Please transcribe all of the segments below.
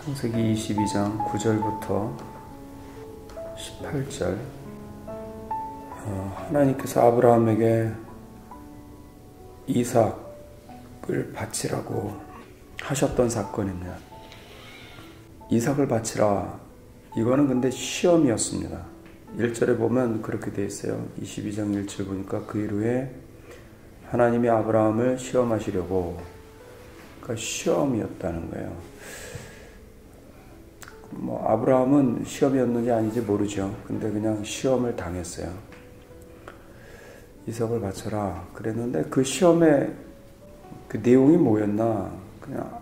창세기 22장 9절부터 18절. 하나님께서 아브라함에게 이삭을 바치라고 하셨던 사건입니다. 이삭을 바치라. 이거는 근데 시험이었습니다. 1절에 보면 그렇게 되어 있어요. 22장 1절 보니까 그 이후에 하나님이 아브라함을 시험하시려고, 그러니까 시험이었다는 거예요. 아브라함은 시험이었는지 아닌지 모르죠. 근데 그냥 시험을 당했어요. 이삭을 바쳐라 그랬는데 그 시험의 그 내용이 뭐였나? 그냥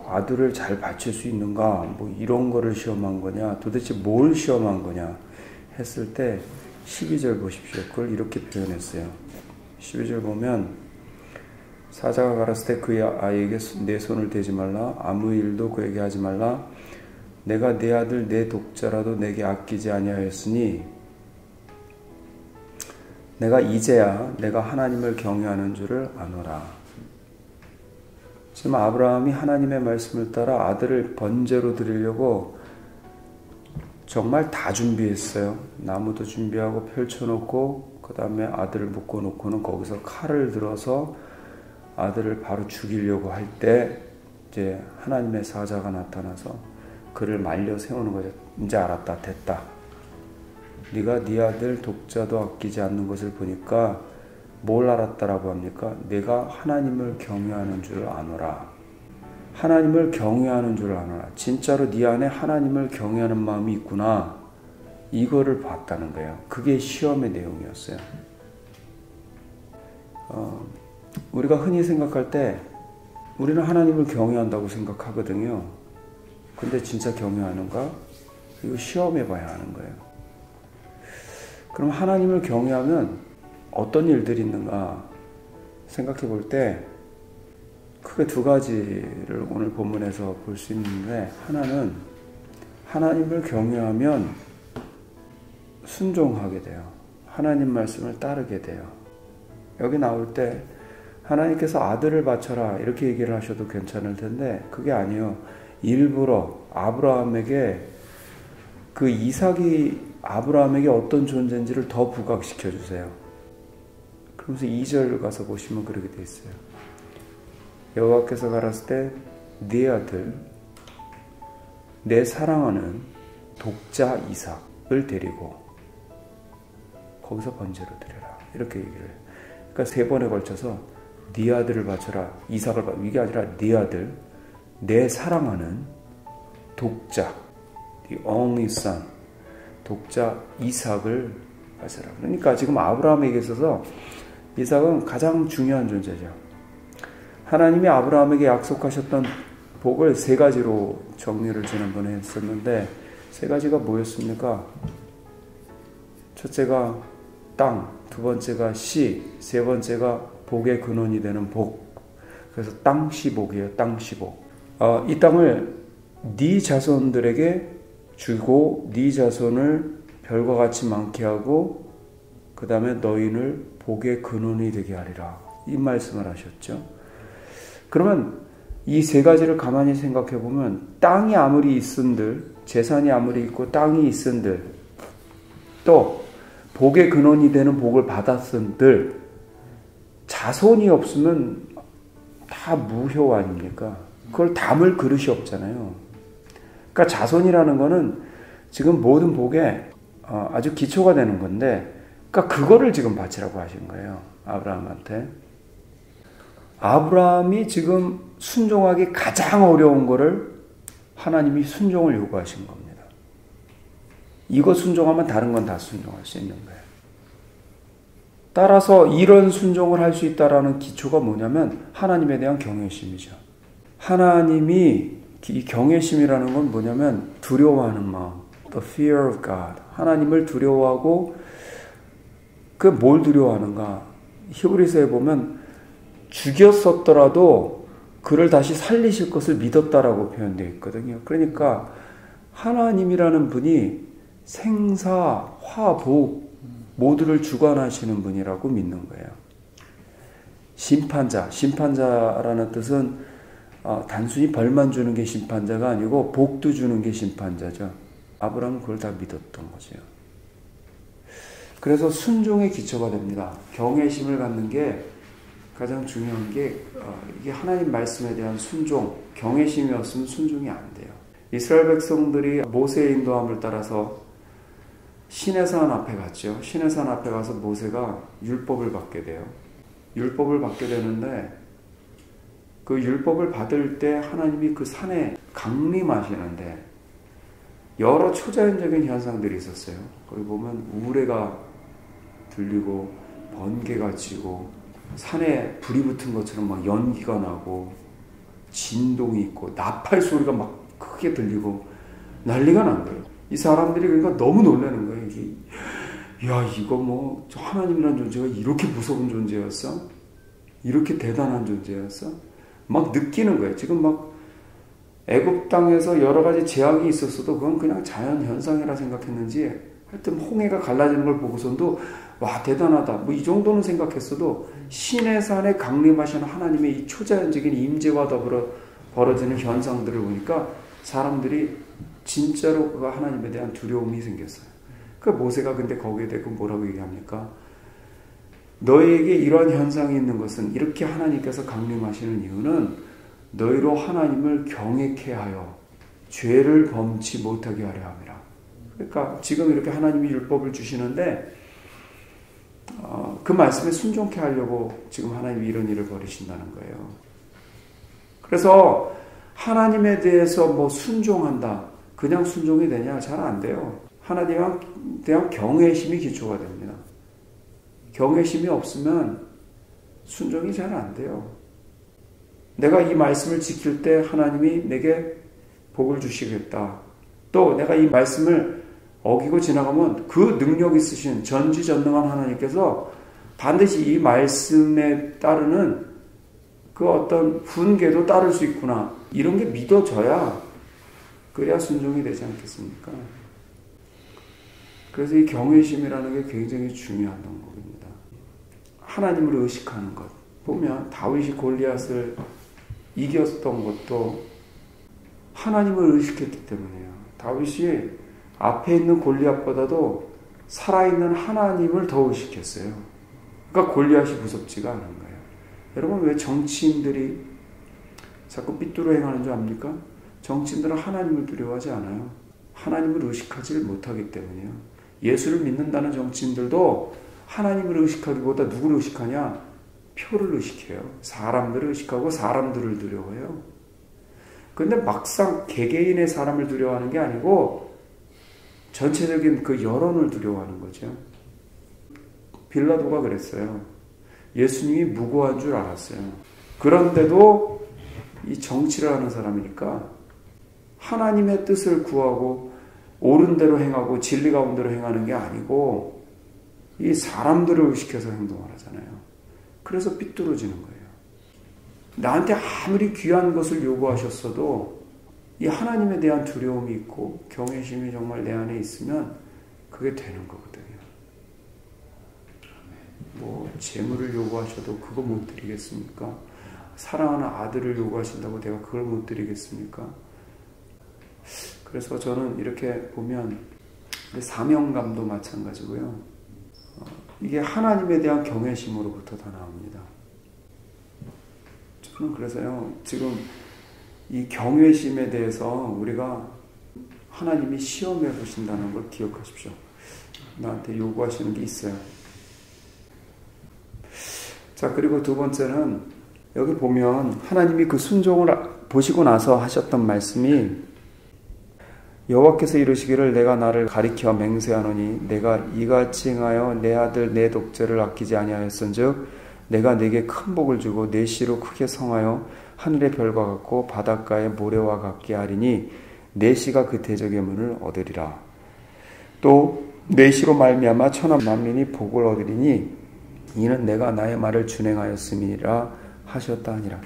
아들을 잘 바칠 수 있는가? 이런 거를 시험한 거냐? 도대체 뭘 시험한 거냐? 했을 때 12절 보십시오. 그걸 이렇게 표현했어요. 12절 보면 사자가 가라사대 그 아이에게 내 손을 대지 말라. 아무 일도 그에게 하지 말라. 내가 내 아들 내 독자라도 내게 아끼지 아니하였으니 내가 이제야 내가 하나님을 경외하는 줄을 아노라. 지금 아브라함이 하나님의 말씀을 따라 아들을 번제로 드리려고 정말 다 준비했어요. 나무도 준비하고 펼쳐놓고 그 다음에 아들을 묶어놓고는 거기서 칼을 들어서 아들을 바로 죽이려고 할 때 이제 하나님의 사자가 나타나서 그를 말려 세우는 거죠. 이제 알았다. 됐다. 네가 네 아들 독자도 아끼지 않는 것을 보니까 뭘 알았다라고 합니까? 내가 하나님을 경외하는 줄 아노라. 하나님을 경외하는 줄 아노라. 진짜로 네 안에 하나님을 경외하는 마음이 있구나. 이거를 봤다는 거예요. 그게 시험의 내용이었어요. 우리가 흔히 생각할 때 우리는 하나님을 경외한다고 생각하거든요. 근데 진짜 경외하는가? 이거 시험해 봐야 하는 거예요. 그럼 하나님을 경외하면 어떤 일들이 있는가 생각해 볼 때 크게 두 가지를 오늘 본문에서 볼 수 있는데, 하나는 하나님을 경외하면 순종하게 돼요. 하나님 말씀을 따르게 돼요. 여기 나올 때 하나님께서 아들을 바쳐라 이렇게 얘기를 하셔도 괜찮을 텐데 그게 아니에요. 일부러 아브라함에게 그 이삭이 아브라함에게 어떤 존재인지를 더 부각시켜 주세요. 그러면서 2절 가서 보시면 그렇게 돼 있어요. 여호와께서 가라사대 때 네 아들 내 사랑하는 독자 이삭을 데리고 거기서 번제로 드려라 이렇게 얘기를 해요. 그러니까 3번에 걸쳐서 네 아들을 바쳐라. 이삭을 바쳐라. 이게 아니라 네 아들 내 사랑하는 독자, the only son, 독자 이삭을 바쳐라. 그러니까 지금 아브라함에게 있어서 이삭은 가장 중요한 존재죠. 하나님이 아브라함에게 약속하셨던 복을 3가지로 정리를 지난번에 했었는데 3가지가 뭐였습니까? 첫째가 땅, 두 번째가 씨, 세 번째가 복의 근원이 되는 복. 그래서 땅시복이에요. 땅시복. 이 땅을 네 자손들에게 주고 네 자손을 별과 같이 많게 하고 그 다음에 너희를 복의 근원이 되게 하리라. 이 말씀을 하셨죠. 그러면 이 3가지를 가만히 생각해 보면 땅이 아무리 있은들, 재산이 아무리 있고 땅이 있은들, 또 복의 근원이 되는 복을 받았은들 자손이 없으면 다 무효 아닙니까? 그걸 담을 그릇이 없잖아요. 그러니까 자손이라는 거는 지금 모든 복에 아주 기초가 되는 건데, 그러니까 그거를 지금 바치라고 하신 거예요. 아브라함한테. 아브라함이 지금 순종하기 가장 어려운 거를 하나님이 순종을 요구하신 겁니다. 이거 순종하면 다른 건 다 순종할 수 있는 거예요. 따라서 이런 순종을 할 수 있다라는 기초가 뭐냐면 하나님에 대한 경외심이죠. 하나님이 이 경외심이라는 건 뭐냐면 두려워하는 마음, the fear of God. 하나님을 두려워하고 그 뭘 두려워하는가? 히브리서에 보면 죽였었더라도 그를 다시 살리실 것을 믿었다라고 표현되어 있거든요. 그러니까 하나님이라는 분이 생사, 화복 모두를 주관하시는 분이라고 믿는 거예요. 심판자라는 뜻은 단순히 벌만 주는 게 심판자가 아니고 복도 주는 게 심판자죠. 아브라함은 그걸 다 믿었던 거죠. 그래서 순종의 기초가 됩니다. 경외심을 갖는 게 가장 중요한 게 이게 하나님 말씀에 대한 순종, 경외심이 없으면 순종이 안 돼요. 이스라엘 백성들이 모세의 인도함을 따라서 시내산 앞에 갔죠. 시내산 앞에 가서 모세가 율법을 받게 돼요. 율법을 받게 되는데 그 율법을 받을 때 하나님이 그 산에 강림하시는데 여러 초자연적인 현상들이 있었어요. 거기 보면 우레가 들리고 번개가 치고 산에 불이 붙은 것처럼 막 연기가 나고 진동이 있고 나팔 소리가 막 크게 들리고 난리가 난 거예요. 이 사람들이 그러니까 너무 놀라는 거예요. 야, 이거 뭐 하나님이라는 존재가 이렇게 무서운 존재였어? 이렇게 대단한 존재였어? 막 느끼는 거예요. 지금 막 애굽 땅에서 여러 가지 재앙이 있었어도 그건 그냥 자연 현상이라 생각했는지 하여튼 홍해가 갈라지는 걸 보고선도 와 대단하다 뭐 이 정도는 생각했어도 시내산에 강림하시는 하나님의 이 초자연적인 임재와 더불어 벌어지는 현상들을 보니까 사람들이 진짜로 그 하나님에 대한 두려움이 생겼어요. 그 모세가 근데 거기에 대고 뭐라고 얘기합니까? 너희에게 이러한 현상이 있는 것은 이렇게 하나님께서 강림하시는 이유는 너희로 하나님을 경외케 하여 죄를 범치 못하게 하려 함이라. 그러니까 지금 이렇게 하나님이 율법을 주시는데 그 말씀에 순종케 하려고 지금 하나님이 이런 일을 벌이신다는 거예요. 그래서 하나님에 대해서 뭐 순종한다. 그냥 순종이 되냐? 잘 안 돼요. 하나님에 대한 경외심이 기초가 됩니다. 경외심이 없으면 순종이 잘 안 돼요. 내가 이 말씀을 지킬 때 하나님이 내게 복을 주시겠다. 또 내가 이 말씀을 어기고 지나가면 그 능력 있으신 전지전능한 하나님께서 반드시 이 말씀에 따르는 그 어떤 훈계도 따를 수 있구나. 이런 게 믿어져야 그래야 순종이 되지 않겠습니까? 그래서 이 경외심이라는 게 굉장히 중요한 덕목입니다. 하나님을 의식하는 것. 보면 다윗이 골리앗을 이겼던 것도 하나님을 의식했기 때문이에요. 다윗이 앞에 있는 골리앗보다도 살아있는 하나님을 더 의식했어요. 그러니까 골리앗이 무섭지가 않은 거예요. 여러분 왜 정치인들이 자꾸 삐뚤어 행하는 줄 압니까? 정치인들은 하나님을 두려워하지 않아요. 하나님을 의식하지 못하기 때문이에요. 예수를 믿는다는 정치인들도 하나님을 의식하기보다 누구를 의식하냐? 표를 의식해요. 사람들을 의식하고 사람들을 두려워해요. 그런데 막상 개개인의 사람을 두려워하는 게 아니고 전체적인 그 여론을 두려워하는 거죠. 빌라도가 그랬어요. 예수님이 무고한 줄 알았어요. 그런데도 이 정치를 하는 사람이니까 하나님의 뜻을 구하고 옳은 대로 행하고 진리 가운데로 행하는 게 아니고 이 사람들을 의식해서 행동을 하잖아요. 그래서 삐뚤어지는 거예요. 나한테 아무리 귀한 것을 요구하셨어도 이 하나님에 대한 두려움이 있고 경외심이 정말 내 안에 있으면 그게 되는 거거든요. 뭐 재물을 요구하셔도 그거 못 드리겠습니까? 사랑하는 아들을 요구하신다고 내가 그걸 못 드리겠습니까? 그래서 저는 이렇게 보면 사명감도 마찬가지고요. 이게 하나님에 대한 경외심으로부터 다 나옵니다. 저는 그래서요, 지금 이 경외심에 대해서 우리가 하나님이 시험해 보신다는 걸 기억하십시오. 나한테 요구하시는 게 있어요. 자, 그리고 두 번째는 여기 보면 하나님이 그 순종을 보시고 나서 하셨던 말씀이 여호와께서 이르시기를 내가 나를 가리켜 맹세하노니 내가 이같이 행하여 내 아들 내 독자를 아끼지 아니하였은즉 내가 내게 큰 복을 주고 내 씨로 크게 성하여 하늘의 별과 같고 바닷가의 모래와 같게 하리니 내 씨가 그 대적의 문을 얻으리라. 또 내 씨로 말미암아 천하 만민이 복을 얻으리니 이는 내가 나의 말을 준행하였음이라 하셨다 하니라.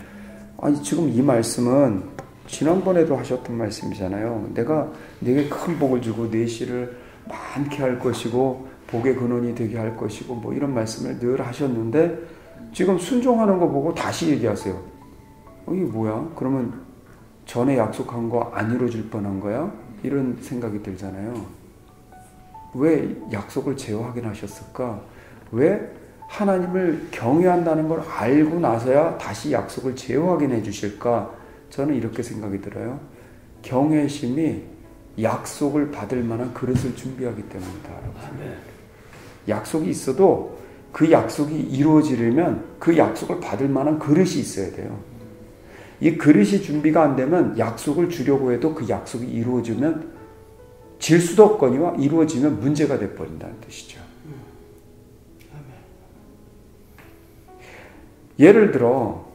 아니 지금 이 말씀은 지난번에도 하셨던 말씀이잖아요. 내가 네게 큰 복을 주고 내 씨를 많게 할 것이고 복의 근원이 되게 할 것이고 뭐 이런 말씀을 늘 하셨는데 지금 순종하는 거 보고 다시 얘기하세요. 이게 뭐야? 그러면 전에 약속한 거 안 이루어질 뻔한 거야? 이런 생각이 들잖아요. 왜 약속을 재확인하셨을까? 왜 하나님을 경외한다는 걸 알고 나서야 다시 약속을 재확인해 주실까? 저는 이렇게 생각이 들어요. 경외심이 약속을 받을 만한 그릇을 준비하기 때문이다. 약속이 있어도 그 약속이 이루어지려면 그 약속을 받을 만한 그릇이 있어야 돼요. 이 그릇이 준비가 안 되면 약속을 주려고 해도 그 약속이 이루어지면 질 수도 없거니와 이루어지면 문제가 돼버린다는 뜻이죠. 예를 들어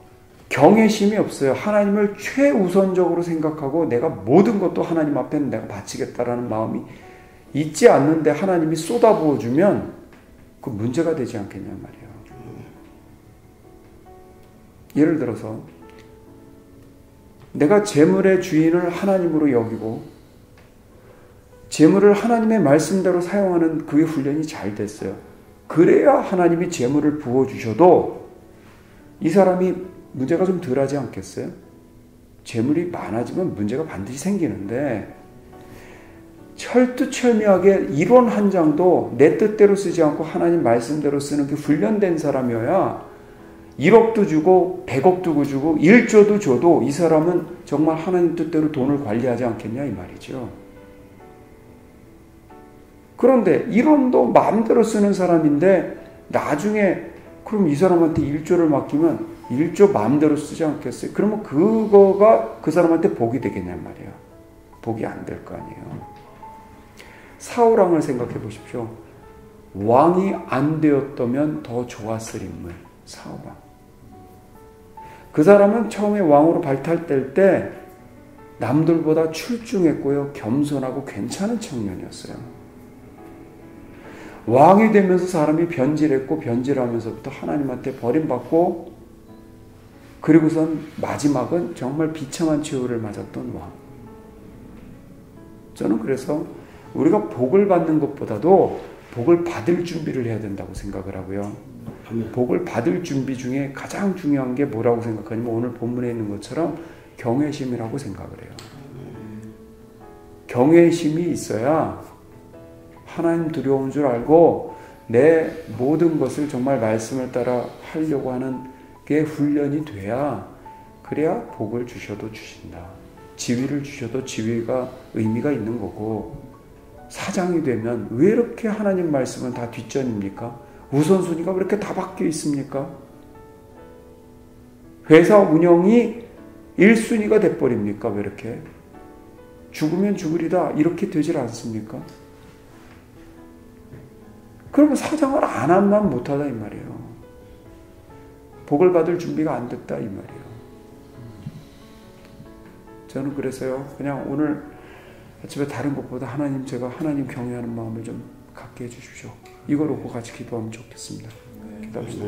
경외심이 없어요. 하나님을 최우선적으로 생각하고 내가 모든 것도 하나님 앞에는 내가 바치겠다라는 마음이 있지 않는데 하나님이 쏟아부어주면 그 문제가 되지 않겠냐 말이에요. 예를 들어서 내가 재물의 주인을 하나님으로 여기고 재물을 하나님의 말씀대로 사용하는 그의 훈련이 잘 됐어요. 그래야 하나님이 재물을 부어주셔도 이 사람이 문제가 좀 덜하지 않겠어요? 재물이 많아지면 문제가 반드시 생기는데 철두철미하게 이론 한 장도 내 뜻대로 쓰지 않고 하나님 말씀대로 쓰는 게 훈련된 사람이어야 1억도 주고 100억도 주고 1조도 줘도 이 사람은 정말 하나님 뜻대로 돈을 관리하지 않겠냐 이 말이죠. 그런데 이론도 마음대로 쓰는 사람인데 나중에 그럼 이 사람한테 1조를 맡기면 1조 마음대로 쓰지 않겠어요? 그러면 그거가 그 사람한테 복이 되겠냐 말이에요. 복이 안 될 거 아니에요. 사울왕을 생각해 보십시오. 왕이 안 되었다면 더 좋았을 인물. 사울왕. 그 사람은 처음에 왕으로 발탁될 때 남들보다 출중했고요. 겸손하고 괜찮은 청년이었어요. 왕이 되면서 사람이 변질했고 변질하면서부터 하나님한테 버림받고 그리고선 마지막은 정말 비참한 최후를 맞았던 왕. 저는 그래서 우리가 복을 받는 것보다도 복을 받을 준비를 해야 된다고 생각을 하고요. 복을 받을 준비 중에 가장 중요한 게 뭐라고 생각하냐면 오늘 본문에 있는 것처럼 경외심이라고 생각을 해요. 경외심이 있어야 하나님 두려운 줄 알고 내 모든 것을 정말 말씀을 따라 하려고 하는 게 훈련이 돼야 그래야 복을 주셔도 주신다. 지위를 주셔도 지위가 의미가 있는 거고 사장이 되면 왜 이렇게 하나님 말씀은 다 뒷전입니까? 우선순위가 왜 이렇게 다 바뀌어 있습니까? 회사 운영이 1순위가 돼버립니까? 왜 이렇게? 죽으면 죽으리다 이렇게 되질 않습니까? 그러면 사장을 안 하면 못하다 이 말이에요. 복을 받을 준비가 안 됐다 이 말이에요. 저는 그래서요 그냥 오늘 아침에 다른 것보다 하나님 제가 하나님 경외하는 마음을 좀 갖게 해주십시오. 이걸 놓고 같이 기도하면 좋겠습니다. 기도합시다.